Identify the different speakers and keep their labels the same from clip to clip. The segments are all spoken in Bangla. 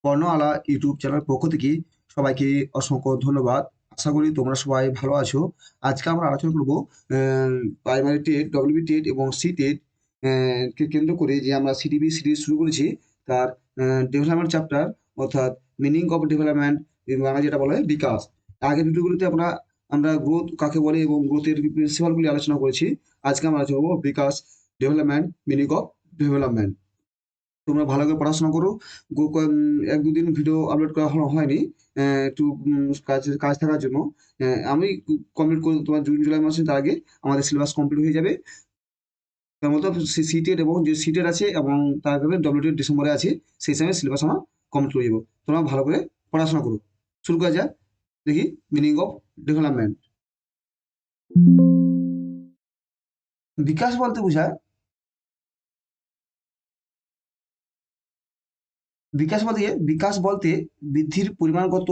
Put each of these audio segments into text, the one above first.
Speaker 1: বর্ণমালা ইউটিউব চ্যানেল পক্ষ থেকে সবাইকে অসংখ্য ধন্যবাদ। আশা করি তোমরা সবাই ভালো আছো। আজকে আমরা আলোচনা করব প্রাইমারি টেট, ডব্লিউবি টেট এবং সি টেট কে কেন্দ্র করে যে আমরা সিটিবি সিরিজ শুরু করেছি তার ডেভেলপমেন্ট চ্যাপ্টার, অর্থাৎ মিনিং অফ ডেভেলপমেন্ট, আমরা যেটা বলা হয় বিকাশ। আগের ভিডিওগুলোতে আমরা আমরা গ্রোথ কাকে বলে এবং গ্রোথের প্রিন্সিপালগুলি আলোচনা করেছি। আজকে আমরা আলোচনা করবো বিকাশ, ডেভেলপমেন্ট, মিনিং অফ ডেভেলপমেন্ট। তোমরা ভালো করে পড়াশোনা করো। এক দুদিন ভিডিও আপলোড করা হয়নি, একটু কাজ কাজ থাকার জন্য। আমি কমপ্লিট করে তোমার জুন জুলাই মাসে তার আগে আমাদের সিলেবাস কমপ্লিট হয়ে যাবে। তার মধ্যে সিটেড এবং যে সিটেড আছে এবং তারপরে ডব্লিউটেড ডিসেম্বরে আছে, সেই সময় সিলেবাস আমার কমপ্লিট হয়ে যাবো। তোমরা ভালো করে পড়াশোনা করো। শুরু করা যাক। দেখি মিনিং অফ ডেভেলপমেন্ট। বিকাশ বলতে বোঝায়, বিকাশ বলতে বৃদ্ধির পরিমাণগত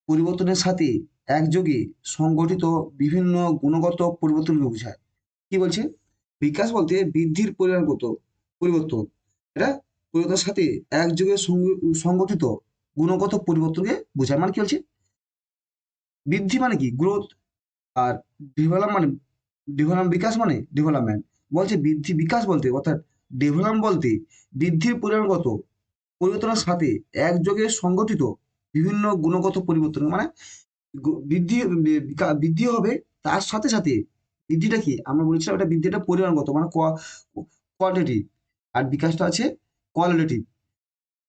Speaker 1: পরিবর্তনের সাথে একযোগে সংগঠিত বিভিন্ন গুণগত পরিবর্তনকে বোঝায়। কি বলছে? বিকাশ বলতে বৃদ্ধির পরিমাণগত পরিবর্তন, এটা পরিবর্তনের সাথে একযোগে সংগঠিত গুণগত পরিবর্তনকে বোঝায়। মানে কি বলছে? বৃদ্ধি মানে কি? গ্রোথ। আর ডেভেলপ মানে বিকাশ মানে ডেভেলপমেন্ট। বলছে বৃদ্ধি, বিকাশ বলতে অর্থাৎ ডেভেলপমেন্ট বলতে বৃদ্ধির পরিমাণগত পরিবর্তনের সাথে একযোগে সংগঠিত বিভিন্ন গুণগত পরিবর্তন। মানে বৃদ্ধি হবে, তার সাথে সাথে বৃদ্ধিটা কি আমরা বলেছিলাম, এটা বৃদ্ধিটা পরিমাণগত মানে কোয়ান্টিটি, আর বিকাশটা আছে কোয়ালিটেটিভ,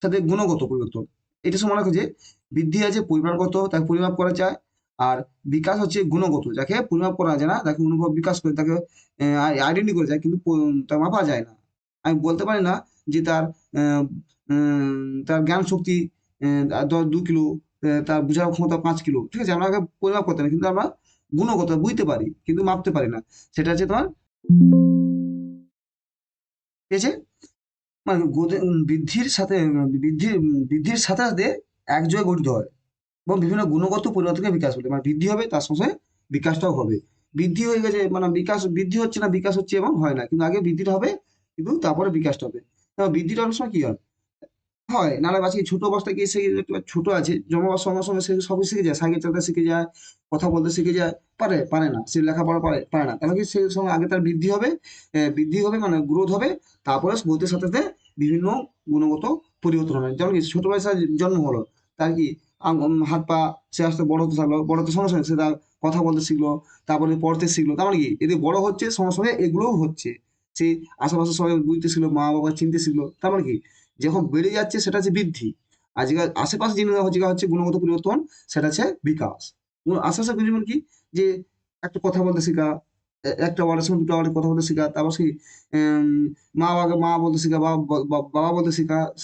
Speaker 1: সাথে গুণগত পরিবর্তন। এটা সময় মনে রাখো যে বৃদ্ধি আছে পরিমাণগত, তাকে পরিমাপ করা যায়। আর বিকাশ হচ্ছে গুণগত, যাকে পরিমাপ করা যায় না, তাকে অনুভব বিকাশ করে, তাকে আইডেন্টি করা যায়, কিন্তু তা মাপা যায় না। আমি বলতে পারি না যে তার জ্ঞান শক্তি 2 কিলো, তার বোঝার ক্ষমতা 5 কিলো, ঠিক আছে, আমরা পরিমাপ করতে পারি, কিন্তু আমরা গুণগত বুঝতে পারি কিন্তু মাপতে পারি না। সেটা হচ্ছে তোমার, ঠিক আছে, মানে বৃদ্ধির সাথে সাথে একযোগে গঠিত হয় এবং বিভিন্ন গুণগত পরিবর্তনকে বিকাশ বলে। মানে বৃদ্ধি হবে, তার সঙ্গে বিকাশটাও হবে। বৃদ্ধি হয়ে গেছে মানে বিকাশ, বৃদ্ধি হচ্ছে না বিকাশ হচ্ছে এবং হয় না, কিন্তু আগে বৃদ্ধিটা হবে, কিন্তু তারপরে বিকাশটা হবে। বৃদ্ধিটা অনেক সময় কি হয়, হয় নাহলে বাচ্চা ছোট অবস্থায় গিয়ে সে একটু ছোট আছে, জন্মাবার সঙ্গে সঙ্গে সে সবই শিখে যায়, সাইকেল চালাতে শিখে যায়, কথা বলতে শিখে যায়, পারে পারে না, সে লেখাপড়া পারে না, তাহলে কি সেই সঙ্গে আগে তার বৃদ্ধি হবে, বৃদ্ধি হবে মানে গ্রোথ হবে, তারপরে গ্রোথের সাথে সাথে বিভিন্ন গুণগত পরিবর্তন হবে। যেমন কি ছোট বয়সে জন্ম হলো, তার কি হাত পা সে আস্তে বড় হতে থাকলো, বড় হতে সঙ্গে সঙ্গে সে তার কথা বলতে শিখলো, তারপরে পড়তে শিখলো, তার মানে কি এদের বড় হচ্ছে সঙ্গে সঙ্গে এগুলোও হচ্ছে, সে আশেপাশে সবাই বুঝতে শিখলো, মা বাবা চিনতে শিখলো, তার মানে কি যখন বেড়ে যাচ্ছে সেটা হচ্ছে বৃদ্ধি। আর যেটা আশেপাশে যেটা হচ্ছে গুণগত পরিবর্তন, সেটা হচ্ছে বিকাশ। আশেপাশে পরিবর্তন কি, যে একটা কথা বলতে শেখা, একটা ওয়ার্ডের সঙ্গে দুটো ওয়ার্ডের কথা বলতে শেখা, তারপর সেই মা বলতে শেখা, বাবা বলতে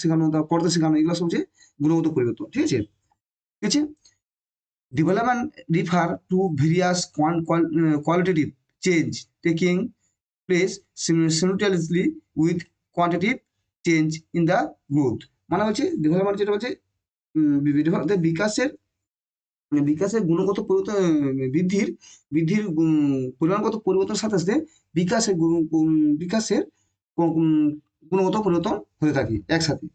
Speaker 1: শেখানো, তারপর পড়তে শেখানো, এগুলো সব হচ্ছে গুণগত পরিবর্তন। ঠিক আছে, ঠিক আছে। Development refer to various qualitative change taking place simultaneously with quantitative change in the growth. মানে হচ্ছে ডেভেলপমেন্ট যেটা হচ্ছে বিকাশের, বিকাশের গুণগত পরিবর্তন, বৃদ্ধির বৃদ্ধির পরিমাণগত পরিবর্তনের সাথে সাথে বিকাশের বিকাশের গুণগত পরিবর্তন হতে থাকে একসাথে।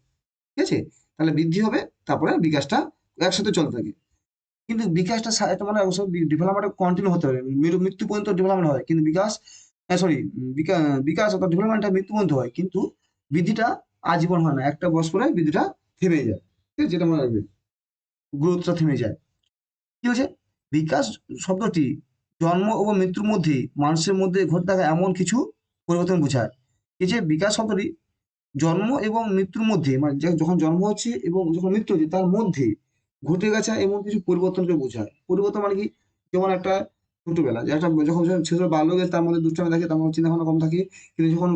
Speaker 1: ঠিক আছে, তাহলে বৃদ্ধি হবে, তারপরে বিকাশটা একসাথে চলতে থাকে। কিন্তু বিকাশটা এটা মানে অবশ্য ডেভেলপমেন্ট কন্টিনিউ হতে হবে, মৃত্যু পর্যন্ত ডেভেলপমেন্ট হয়, কিন্তু বিকাশ, সরি, বিকাশ অর্থাৎ ডেভেলপমেন্টটা মৃত্যু পর্যন্ত হয়, কিন্তু বৃদ্ধিটা আজীবন হয় না, একটা বয়স পরে বৃদ্ধিটা থেমে যায়। ঠিক আছে, যেটা মনে রাখবে, গ্রোথটা থেমে যায়। কি হচ্ছে? বিকাশ শব্দটি জন্ম এবং মৃত্যুর মধ্যে মানুষের মধ্যে ঘটে থাকা এমন কিছু পরিবর্তন বোঝায়। এই যে বিকাশ শব্দটি জন্ম এবং মৃত্যুর মধ্যে, মানে যখন জন্ম হচ্ছে এবং যখন মৃত্যু হচ্ছে তার মধ্যে ঘটে গেছে এমন কিছু পরিবর্তনকে বোঝায়। পরিবর্তন মানে কি, যেমন একটা ছোটবেলা যে একটা, যখন ছোট বাল্য তার মধ্যে দুষ্টামি থাকে, তার মধ্যে চিন্তা ভাবনা কম থাকে, কিন্তু যখন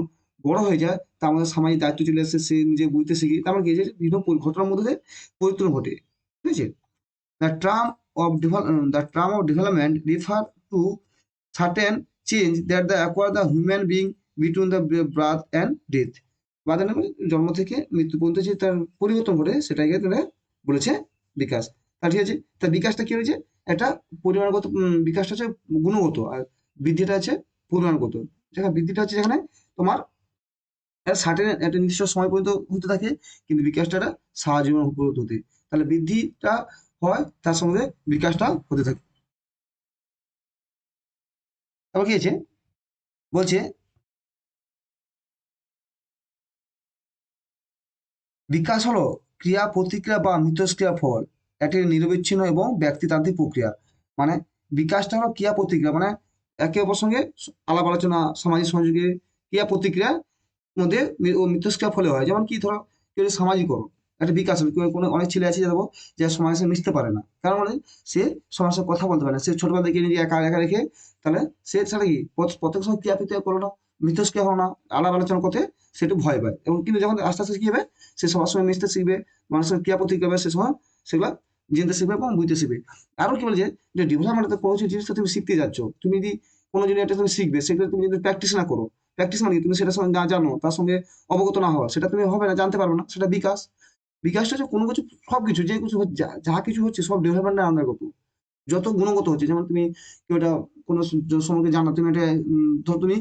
Speaker 1: বড় হয়ে যায় তার মধ্যে সামাজিক দায়িত্ব চলে আসে, সে নিজে বুঝতে শিখে, তার মানে কি যে বিভিন্ন ঘটনার মধ্যে পরিবর্তন ঘটে। ঠিক আছে, the term of development refer to certain change that the acquire the human being between the birth and death. বাধা নেবে জন্ম থেকে মৃত্যু পর্যন্ত যে তার পরিবর্তন ঘটে, সেটাকে তারা বলেছে বিকাশ। তা ঠিক আছে, তা বিকাশটা কি হয়েছে, একটা পরিমাণগত, বিকাশটা হচ্ছে গুণগত, আর বৃদ্ধিটা আছে পরিমাণগত। যেখানে বৃদ্ধিটা হচ্ছে যেখানে তোমার সার্টেন একটা নির্দিষ্ট সময় পর্যন্ত হতে থাকে, কিন্তু বিকাশটা একটা সারা জীবন পর্যন্ত হতে। তাহলে বৃদ্ধিটা হয়, তার সঙ্গে বিকাশটা হতে থাকে। তারপর কি আছে, বলছে বিকাশ হলো ক্রিয়া প্রতিক্রিয়া বা মিথস্ক্রিয়া ফল, একটি নিরবিচ্ছিন্ন এবং ব্যক্তিতান্ত্রিক প্রক্রিয়া। মানে বিকাশটা হলো ক্রিয়া প্রতিক্রিয়া, মানে একে অপর সঙ্গে আলাপ আলোচনা, সামাজিক সংযোগের ক্রিয়া প্রতিক্রিয়ার মধ্যে ও মিথস্ক্রিয়া ফলে হয়। যেমন কি ধরো, কেউ যদি সামাজিকরণ, একটা বিকাশ হলো, কেউ কোনো অনেক ছেলে আছে যাবো যে সমাজের সাথে মিশতে পারে না, কারণ মানে সে সবার সাথে কথা বলতে পারে না, সে ছোটবেলা থেকে নিজে একা একা রেখে, তাহলে সে সেটা কি প্রত্যেক সময় ক্রিয়া প্রতিক্রিয়া করলো না, মিথস্ক্রিয়া হলো না, আলাপ আলোচনা করতে সে একটু ভয় পায়। এবং কিন্তু যখন আস্তে আস্তে কি হবে, সে সবার সঙ্গে মিশতে শিখবে, মানুষের ক্রিয়া প্রতিক্রিয়া হবে, সে সময় সেগুলা জানতে শিখবে এবং বুঝতে শিখবে। আরো কি বলছে, যে ডেভেলপমেন্ট কোনো জিনিসটা তুমি শিখতে যাচ্ছ, তুমি যদি কোনো জিনিস একটা তুমি শিখবে, সেগুলো তুমি যদি প্র্যাকটিস না করো, প্র্যাকটিস মানে কি, তুমি সেটার সঙ্গে না জানো, তার সঙ্গে অবগত না হওয়া, সেটা তুমি হবে না, জানতে পারবে না, সেটা বিকাশ। বিকাশটা হচ্ছে কোনো কিছু, সবকিছু যে কিছু যা যা কিছু হচ্ছে সব ডেভেলপমেন্টের আন্ডারগত, যত গুণগত হচ্ছে। যেমন তুমি কেউ একটা কোনো সম্পর্কে জানো, তুমি একটা ধর তুমি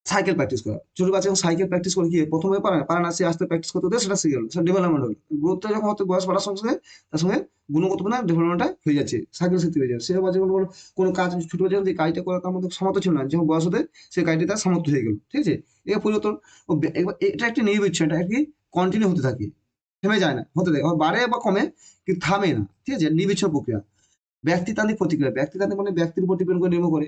Speaker 1: সাইকেল প্র্যাকটিস করা, ছোট বাচ্চা যখন সাইকেল প্র্যাকটিস করে, কি প্রথমে পারে না, পারে না, সে আস্তে প্র্যাকটিস করতে সেটা শিখে গেল, সেটা ডেভেলপমেন্ট হলো। গ্রোথটা যখন হতে বয়স বাড়ার সঙ্গে সঙ্গে তার সঙ্গে গুণগত মানে ডেভেলপমেন্টটা হয়ে যাচ্ছে, সাইকেল শিখতে হয়ে যাচ্ছে। সে বাচ্চা কোনো কাজ ছোট বাচ্চা যে কাজটা করা তার মধ্যে সামর্থ্য ছিল না, যখন বয়স হতে সে কাজটি তার সামর্থ্য হয়ে গেল, ঠিক আছে। এর পরিবর্তন এবার এটা একটি নির্বিচ্ছিন্ন, এটা একটি কন্টিনিউ হতে থাকে, থেমে যায় না, হতে থাকে, বাড়ে বা কমে, কিন্তু থামে না, ঠিক আছে, নির্বিচ্ছিন্ন প্রক্রিয়া। ব্যক্তিতান্ত্রিক প্রতিক্রিয়া, ব্যক্তিতান্ত্রিক মানে ব্যক্তির উপর ডিপেন্ড করে নির্ভর করে।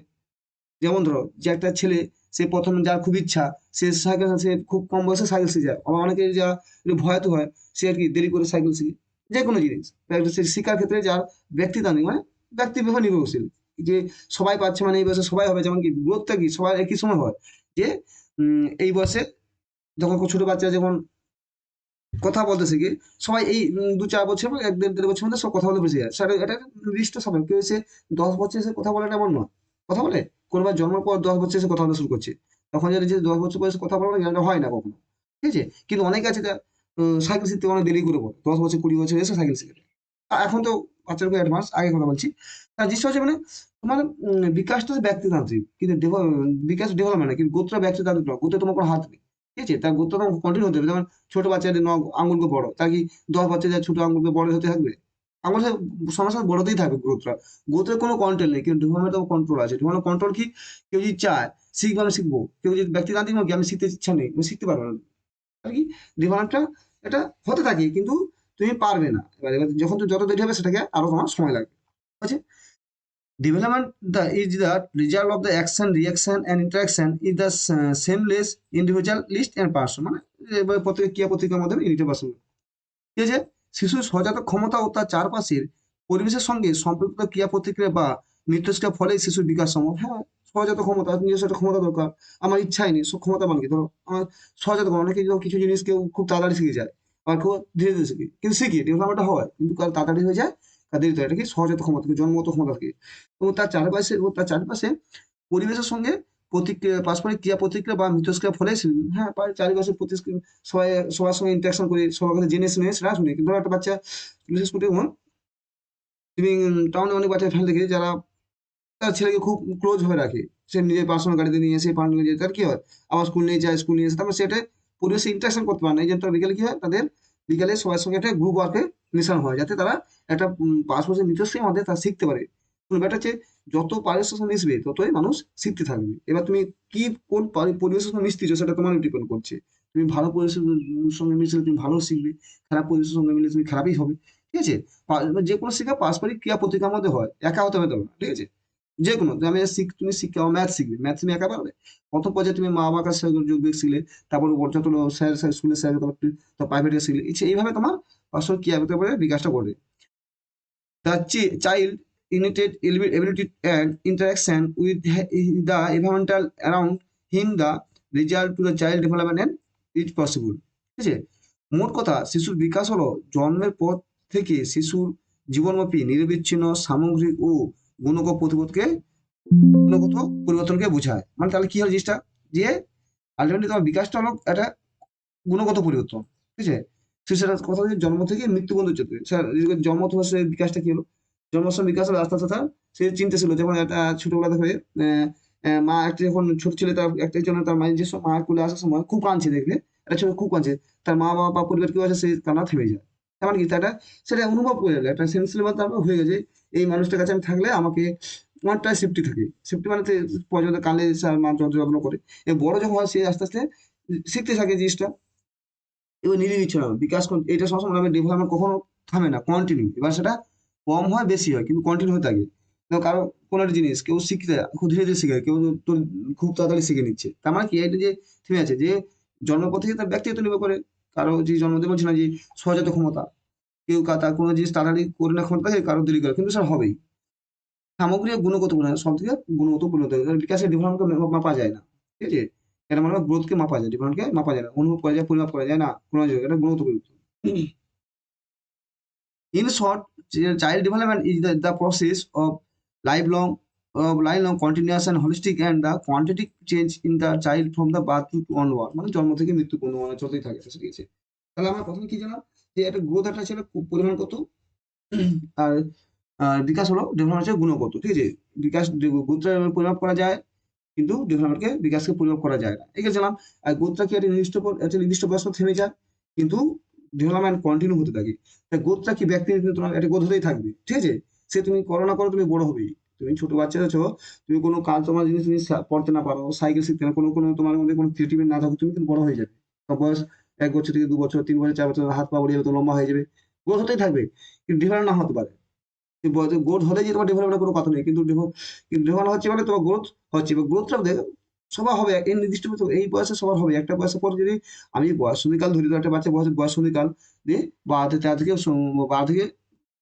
Speaker 1: যেমন ধরো যে একটা ছেলে, সে প্রথম যার খুব ইচ্ছা, সে সাইকেল, সে খুব কম বয়সে সাইকেল শিখে যায়। আবার অনেকে যা একটু ভয়তো হয়, সে আর কি দেরি করে সাইকেল শিখে। যে কোনো জিনিস সে শেখার ক্ষেত্রে যার ব্যক্তিতান্ত্রিক মানে ব্যক্তির ব্যাপার নির্ভরশীল, যে সবাই পাচ্ছে মানে এই বয়সে সবাই হবে, যেমন কি গ্রোথটা কি সবার একই সময় হয়, যে এই বয়সে যখন ছোট বাচ্চা যখন কথা বলতে শিখে, সবাই এই 2-4 বছর বা 1-1.5 বছর মধ্যে সব কথা বলতে বুঝে যায়, সেটা এটা একটা নির্দিষ্ট সময়। কেউ এসে 10 বছর এসে কথা বলে না এমন নয়, কথা বলে, কোনোবার জন্মের পর 10 বছর এসে কথা বলা শুরু করছে, তখন জানি যে 10 বছর বয়সে কথা বলা না, এটা হয় না কখনো, ঠিক আছে। কিন্তু অনেকে আছে যা সাইকেল শিখতে অনেক দেরি করে বলে, 10 বছর 20 বছর এসে সাইকেল শিখে। এখন তো বাচ্চারা অ্যাডভান্স, আগে কথা বলছি। তার জিনিসটা হচ্ছে মানে তোমার বিকাশটা হচ্ছে ব্যক্তিতান্ত্রিক, কিন্তু বিকাশ ডেভেলপমেন্ট না, কিন্তু গোত্র ব্যক্তিতান্ত্রিক নয়, গোত্রে তোমার কোনো হাত নেই, ঠিক আছে। তার গোত্র তোমার কন্টিনিউ হতে হবে। যেমন ছোট বাচ্চাদের আঙুলকে বড়, তা কি 10 বছর যা ছোট আঙুলকে বড় হতে থাকবে? আঙুল সময় সময় বড়তেই থাকবে গ্রোথটা। গ্রোথের কোনো কন্ট্রোল নেই, কিন্তু ডেভেলপমেন্টের কন্ট্রোল আছে। ডেভেলপমেন্ট কন্ট্রোল কি, কেউ যদি চায় শিখবো আমি শিখবো, কেউ যদি ব্যক্তিতান্ত্রিক নয়, আমি শিখতে ইচ্ছা নেই, আমি শিখতে পারবো না, আর কি ডেভেলপটা এটা হতে থাকে, কিন্তু তুমি পারবে না। এবার যখন তুমি যত দেরি হবে, সেটাকে আরো তোমার সময় লাগবে, ঠিক আছে। Development is the result of the action, reaction, and interaction is the seamless, individualist and person. মানে এবার প্রত্যেক ক্রিয়া প্রতিক্রিয়ার মাধ্যমে ইউনিটি পার্সন। ঠিক আছে, শিশুর সজাত ক্ষমতা ও তার চারপাশের পরিবেশের সঙ্গে সম্পর্কিত ক্রিয়া প্রতিক্রিয়া বা মিথস্ক্রিয়ার ফলে শিশুর বিকাশ সম্ভব। হ্যাঁ, সহজাত ক্ষমতা, নিজস্ব একটা ক্ষমতা দরকার। আমার ইচ্ছাই নেই, ক্ষমতা মানে কি, ধরো আমার সহজাত ক্ষমতা, অনেকে কিছু জিনিস কেউ খুব তাড়াতাড়ি শিখে যায়, আর কেউ ধীরে ধীরে শিখে, কিন্তু শিখি ডেভেলপমেন্টটা হয়, কিন্তু কার তাড়াতাড়ি হয়ে যায়, কার দেরিতে হয়। এটা কি সহজাত ক্ষমতা থেকে, জন্মগত ক্ষমতা থেকে। এবং তার চারপাশে পরিবেশের সঙ্গে প্রতিক্রিয়া, পারস্পরিক ক্রিয়া প্রতিক্রিয়া বা মিথস্ক্রিয়ার ফলে হ্যাঁ, চারিপাশে সবাই সবার সঙ্গে ইন্টারাকশন করে, সবার কথা জেনে শুনে সেটা শুনে। কিন্তু ধরো একটা বাচ্চা, বিশেষ করে তুমি টাউনে অনেক বাচ্চা ফেলে দেখি, যারা তার ছেলেকে খুব ক্লোজ হয়ে রাখে, সে নিজের পার্সোনাল গাড়িতে নিয়ে এসে পার্সোনাল নিয়ে যায়, তার কি হয়, আবার স্কুল নিয়ে যায়, স্কুল নিয়ে এসে তারপর সেটা পরিবেশে ইন্টারাকশন করতে পারে না। এই জন্য বিকেলে কি হয়, তাদের বিকেলে সবার সঙ্গে একটা গ্রুপ ওয়ার্কে মিশন হয়, যাতে তারা একটা পারস্পরিক মিথস্ক্রিয়ার মধ্যে তারা শিখতে পারে। ব্যাপারটা হচ্ছে, যত পারিবেশের সঙ্গে মিশবে ততই মানুষ শিখতে থাকবে। এবার তুমি কি কোন পরিবেশের সঙ্গে মিশতেছো, সেটা তোমার ডিপেন্ড করছে। তুমি ভালো পরিবেশের সঙ্গে মিশলে তুমি ভালো শিখবে, খারাপ পরিবেশের সঙ্গে মিলে তুমি খারাপই হবে, ঠিক আছে। যে কোনো শিক্ষা পারস্পরিক ক্রিয়া প্রতিক্রিয়ার মধ্যে হয়, একা হতে হবে তবে না, ঠিক আছে। যে কোনো তুমি তুমি শিখতে ম্যাথ শিখবে, ম্যাথ তুমি একা পারবে? প্রথম পর্যায়ে তুমি মা বাবার কাছে যোগ বিয়োগ শিখলে, তারপর যত স্যার স্কুলের স্যার, তারপর প্রাইভেটে শিখলে, এইভাবে তোমার পারস্পরিক ক্রিয়া হতে পারে, বিকাশটা করবে। The child innate ability and interaction with the environmental around him, the result to the child development and is possible. ঠিক আছে, মোট কথা শিশুর বিকাশ হলো জন্মের পর থেকে শিশুর জীবনব্যাপী নিরবিচ্ছিন্ন সামগ্রিক ও গুণগত প্রতিবোধকে গুণগত পরিবর্তনকে বোঝায়। মানে তাহলে কি হলো জিনিসটা, যে আলটিমেটলি তোমার বিকাশটা হলো একটা গুণগত পরিবর্তন, ঠিক আছে। শিশুরা কথা হচ্ছে জন্ম থেকে মৃত্যু পর্যন্ত চলবে। জন্ম থেকে সে বিকাশটা কি হলো, জন্মের সময় বিকাশ হলো, আস্তে আস্তে সে চিন্তা ছিল, যেমন একটা ছোটবেলা থেকে মা একটা যখন ছোট ছেলে তার একটা জন্য তার মায়ের যে মা কোলে আসার সময় খুব কাঁদছে দেখবে, একটা ছেলে খুব কাঁদছে, তার মা বাবা বা পরিবার কেউ আছে, সেই কান্না থেমে যায়। তার মানে কি তাটা সেটা অনুভব করে গেলে একটা সেন্সিবল তারপর হয়ে গেছে, এই মানুষটার কাছে আমি থাকলে আমাকে অনেকটা সেফটি থাকে। সেফটি মানে পর্যন্ত কানে মা যত্ন করে। বড় যখন হয় সে আস্তে আস্তে শিখতে থাকে জিনিসটা। এবার নিজে ইচ্ছে না বিকাশ এটা সবসময় হবে, ডেভেলপমেন্ট কখনো থামে না, কন্টিনিউ। এবার সেটা কম হয় বেশি হয় কিন্তু কন্টিনিউ হতে থাকে। তো কারো কোনো একটা জিনিস কেউ শিখতে খুব ধীরে ধীরে শিখে, কেউ তোর খুব তাড়াতাড়ি শিখে নিচ্ছে। তার মানে কি এটা যে থেমে আছে যে জন্মপর থেকে তার ব্যক্তিগত নির্ভর করে। কারো যে জন্মতে বলছে না যে সহজাত ক্ষমতা, কেউ তার কোনো জিনিস তাড়াতাড়ি করে না ক্ষমতা থাকে, কারো দেরি করে, কিন্তু সেটা হবেই। সামগ্রিক গুণগত পরিণত, সব থেকে গুণগত পরিণত বিকাশের ডেভেলপমেন্টকে মাপা যায় না, ঠিক আছে? এটা মানে গ্রোথকে মাপা যায়, ডেভেলপমেন্টকে মাপা যায় না, অনুভব করা যায়, পরিমাপ করা যায় না, কোনো এটা গুণগত পরিণত। In short, child development is the process of lifelong, lifelong, continuous and holistic and the quantitative change in the child from the birth to onward. মানে জন্ম থেকে মৃত্যু পর্যন্ত মানে চলতেই থাকে, ঠিক আছে? তাহলে আমরা প্রথমে কি জানলাম যে একটা গ্রোথ একটা ছিল পরিমাণ কত, আর বিকাশ হলো ডেভেলপমেন্ট হচ্ছে গুণগত, ঠিক আছে? বিকাশ গ্রোথটা পরিমাপ করা যায় কিন্তু ডেভেলপমেন্টকে বিকাশকে পরিমাপ করা যায় না, ঠিক আছে? আর গ্রোথটা কি একটা নির্দিষ্ট বয়স পর থেমে যায়, কিন্তু ডেভেলপমেন্ট কন্টিনিউ হতে থাকে। তাই গ্রোথটা কি ব্যক্তি তোমার একটা গ্রোথ হতেই থাকবে, ঠিক আছে? সে তুমি করো না করো, তুমি বড় হবেই। তুমি ছোট বাচ্চা আছো, তুমি কোনো কাজ তোমার জিনিস তুমি পড়তে না পারো, সাইকেল শিখতে না, কোনো কোনো তোমার মধ্যে কোনো ক্রিয়েটিভিটি না থাকো, তুমি কিন্তু বড় হয়ে যাবে। তোমার বয়স 1 বছর থেকে 2 বছর, 3 বছর, 4 বছর, হাত পা বেড়ে যাবে, তো লম্বা হয়ে যাবে। গ্রোথ হতেই থাকবে কিন্তু ডেভেলপ না হতে পারে। গ্রোথ হলে যে তোমার ডেভেলপমেন্টের কোনো কথা নেই, কিন্তু ডেভেলপ হচ্ছে মানে তোমার গ্রোথ হচ্ছে। এবার গ্রোথটা সবার হবে, এই নির্দিষ্ট এই বয়সে সবার হবে। একটা বয়সের পর যদি আমি বয়ঃসন্ধিকাল ধরি, তো একটা বাচ্চা বয়ঃসন্ধিকাল দিয়ে 12 থেকে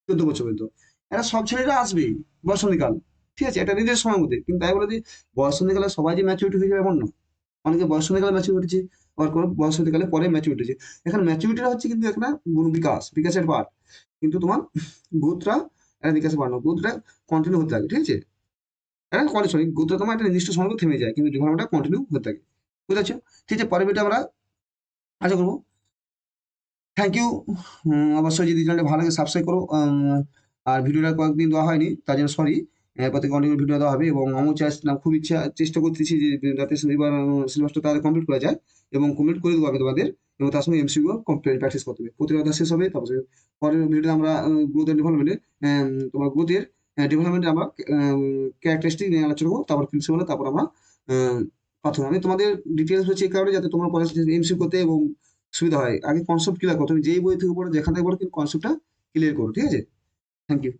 Speaker 1: 14 বছর পর্যন্ত, এরা সব ছেলেরা আসবেই বয়ঃসন্ধিকাল, ঠিক আছে? একটা নির্দিষ্ট সময়ের মধ্যে। কিন্তু তাই বলে যে বয়ঃসন্ধিকালে সবাই যে ম্যাচুরিটি হয়ে যাবে এমন না। অনেকে বয়ঃসন্ধিকালে ম্যাচুরিটি হচ্ছে, আবার কোনো বয়ঃসন্ধিকালে পরে ম্যাচুরিটি হচ্ছে। এখন ম্যাচুরিটিটা হচ্ছে কিন্তু একটা বিকাশের পার্ট, কিন্তু তোমার গ্রোথটা একটা বিকাশের পার্ট নয়, গ্রোথটা কন্টিনিউ হতে থাকে, ঠিক আছে? হ্যাঁ, সরি, গ্রোথটা তোমার একটা নির্দিষ্ট সময় পর থেমে যায় কিন্তু ডেভেলপমেন্টটা কন্টিনিউ হতে থাকে। বুঝতে পারছো? ঠিক আছে, পরের ভিডিও আমরা আশা করবো। Thank you. অবশ্যই যদি চ্যানেলটা ভালো লাগে সাবস্ক্রাইব করো। আর ভিডিওটা কয়েকদিন দেওয়া হয়নি, তার জন্য সরি। এরপর থেকে অনেক ভিডিও দেওয়া হবে এবং আমিও চাইছিলাম, খুব চেষ্টা করতেছি যে যাতে এবার সিলেবাসটা তাদের কমপ্লিট করা যায় এবং কমপ্লিট করে দেবো আমি তোমাদের। এবং তার সঙ্গে এমসিকিউ প্র্যাকটিস করতে হবে, প্রতিটা অধ্যায় শেষ হবে। তারপরে পরের ভিডিওতে আমরা গ্রোথ এন্ড ডেভেলপমেন্টের তোমার গ্রোথের ডেভেলপমেন্টে আমরা ক্যারেক্টারিস্টিক নিয়ে আলোচনা করবো, তারপর প্রিন্সিপাল, তারপর আমরা প্রাথমিক। আমি তোমাদের ডিটেলস হচ্ছে এই কারণে যাতে তোমার পরে এমসিকিউ করতে এবং সুবিধা হয়। আগে কনসেপ্ট ক্লিয়ার করো, তুমি যেই বই থেকে পড়ো যেখান থেকে পড়ো, কিন্তু কনসেপ্টটা ক্লিয়ার করো, ঠিক আছে? Thank you.